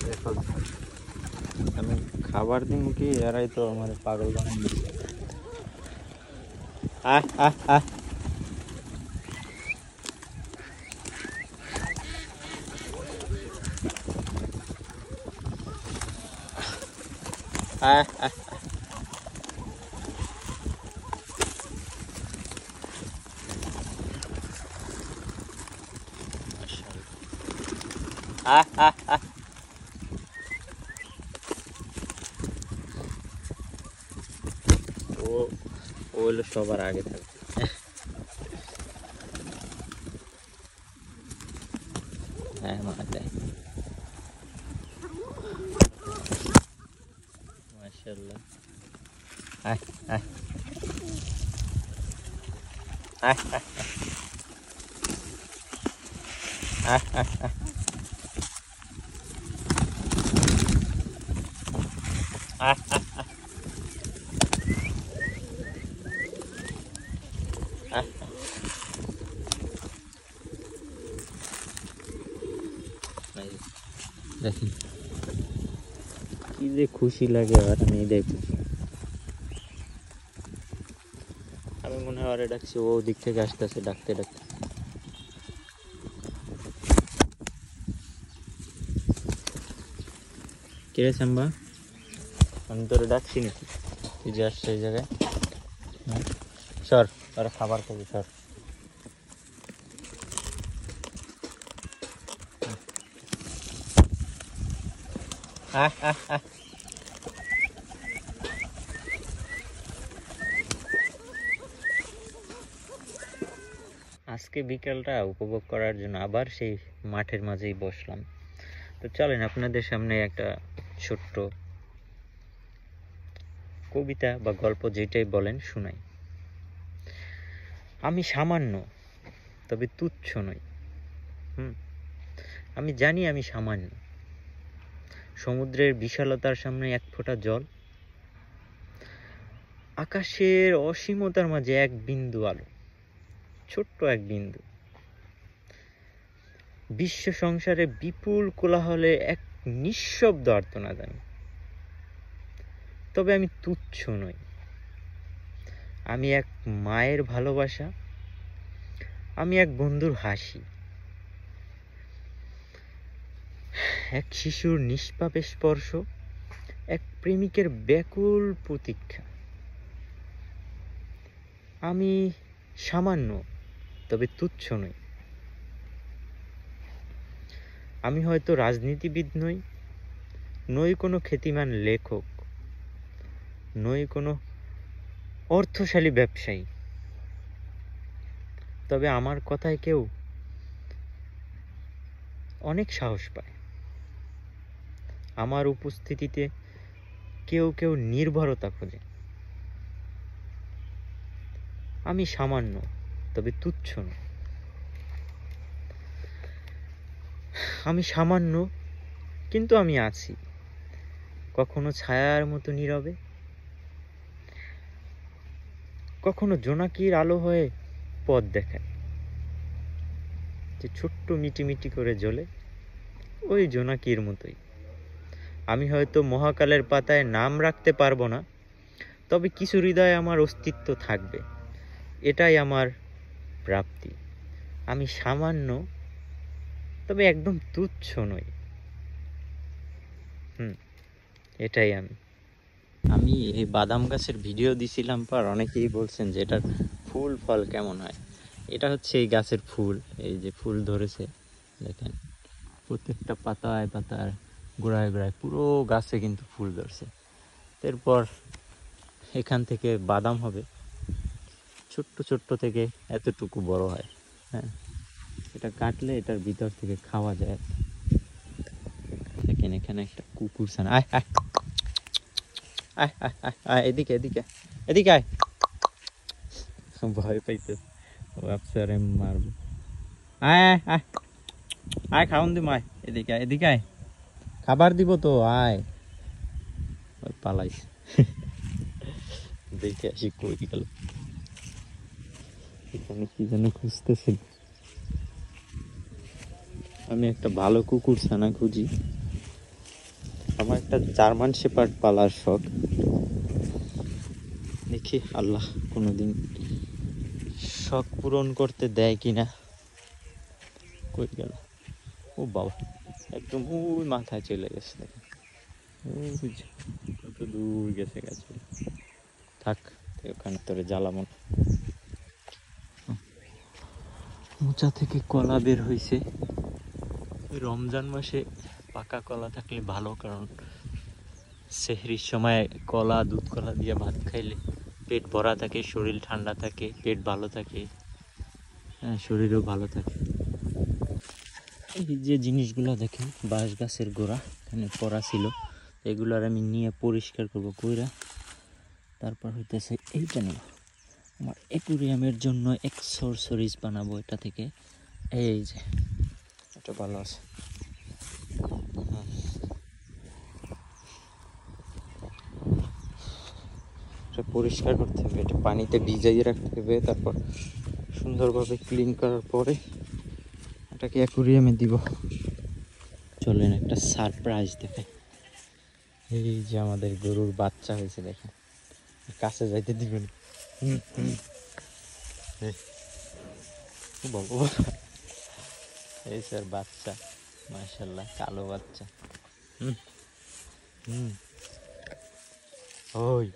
দেখো আমি খাবার দিন কি এরাই তো আমার পাগল বানিয়ে দিচ্ছে। আয় আয় আয় আয় আয় আয় আয় আয় ও হলো সবার আগে থাকে। হ্যাঁ মাশাআল্লাহ মাশাআল্লাহ। আয় আয় আয় আয় আয় আয় আয় আয় আয় আয় দেখি কি যে খুশি লাগে আর আমি দেখি আমি মনে হয় আরে ডাকছি ও দিক থেকে আসতেছে ডাকতে ডাকতে। কিরে সাম্বা আমি তোরে ডাকছি নাকি তুই যে আসছে এই জায়গায়? সর তোরা খাবার খাবি সর। আহ আহ আহ আজকে বিকেলটা উপভোগ করার জন্য আবার সেই মাঠের মাঝেই বসলাম। তো চলেন আপনাদের সামনে একটা ছোট্ট কবিতা বা গল্প যেটাই বলেন শোনাই। আমি সামান্য তবে তুচ্ছ নই। আমি জানি আমি সামান্য, সমুদ্রের বিশালতার সামনে এক ফোঁটা জল, আকাশের অসীমতার মাঝে এক বিন্দু আলো, ছোট্ট এক বিন্দু, বিশ্ব সংসারে বিপুল কোলাহলে এক নিঃশব্দ আর্তনাদ আমি। তবে আমি তুচ্ছ নই, আমি এক মায়ের ভালোবাসা, আমি এক বন্ধুর হাসি, এক শিশুর নিষ্পাপে স্পর্শ, এক প্রেমিকের ব্যাকুল প্রতীক্ষা। আমি সামান্য তবে তুচ্ছ নই। আমি হয়তো রাজনীতিবিদ নই, নই কোনো খ্যাতিমান লেখক, নই কোনো অর্থশালী ব্যবসায়ী, তবে আমার কথায় কেউ অনেক সাহস পায়। আমার উপস্থিতিতে কেউ কেউ নির্ভরতা খোঁজে। আমি সামান্য তবে তুচ্ছ নই। আমি সামান্য কিন্তু আমি আছি, কখনো ছায়ার মতো নীরবে, কখনো জোনাকির আলো হয়ে পথ দেখায়, যে ছোট্ট মিটিমিটি করে জ্বলে ওই জোনাকির মতোই। আমি হয়তো মহাকালের পাতায় নাম রাখতে পারবো না, তবে কিছু হৃদয়ে আমার অস্তিত্ব থাকবে, এটাই আমার প্রাপ্তি। আমি সামান্য তবে একদম তুচ্ছ নই। এটাই আমি এই বাদাম গাছের ভিডিও দিছিলাম, পর অনেকেই বলছেন যে এটার ফুল ফল কেমন হয়। এটা হচ্ছে এই গাছের ফুল, এই যে ফুল ধরেছে দেখেন, প্রত্যেকটা পাতায় পাতায় গোড়ায় গোড়ায় পুরো গাছে কিন্তু ফুল ধরছে। এরপর এখান থেকে বাদাম হবে, ছোট্ট ছোট্ট থেকে এতটুকু বড় হয়। হ্যাঁ, এটা কাটলে এটার ভিতর থেকে খাওয়া যায়। দেখেন এখানে একটা কুকুর ছানা, আয় আয় আয় আয় আয় আয় এদিকে এদিকে এদিকে আয়, ভয় পাইতে ভাবছে মারব। আয় আয় আয় আয় খাওয়ান দিব, আয় এদিকে আয় এদিকে আয়, খাবার দিব তো আয়। পালাইস, দেখে আসি কই গেল, এখানে কি যেন খুঁজতেছিল। আমি একটা ভালো কুকুর ছানা খুঁজি। আমার একটা জার্মান শেপার্ড পালার শখ। দেখি আল্লাহ কোনোদিন শখ পূরণ করতে দেয় কিনা। কই গেল? ও বাবা, একদম ওই মাথায় চলে গেছে দেখেন। ওই যে কত দূর গেছে গাছে। থাক, ওখানে তোরে জ্বালামন। মোচা থেকে কলা বের হয়েছে। রমজান মাসে পাকা কলা থাকলে ভালো, কারণ সেহরির সময় কলা, দুধ কলা দিয়ে ভাত খাইলে পেট ভরা থাকে, শরীর ঠান্ডা থাকে, পেট ভালো থাকে, হ্যাঁ শরীরও ভালো থাকে। এই যে জিনিসগুলো দেখেন, বাঁশ গাছের গোড়া এখানে পড়া ছিল, এগুলার আমি নিয়ে পরিষ্কার করবো কইরা, তারপর হইতেছে এইটা নেব আমার অ্যাকুরিয়ামের জন্য এক্সেসরিজ বানাবো এটা থেকে। এই যে এটা ভালো আছে। এটা পরিষ্কার করতে হবে, এটা পানিতে ভিজাইয়ে রাখতে হবে, তারপর সুন্দরভাবে ক্লিন করার পরে এটাকে অ্যাকুরিয়ামে দিব। চলেন একটা সারপ্রাইজ দেখাই। এই যে আমাদের গরুর বাচ্চা হয়েছে দেখেন, কাছে যাইতে দিবেন। এই স্যার বাচ্চা, মাশাআল্লাহ কালো বাচ্চা। ওই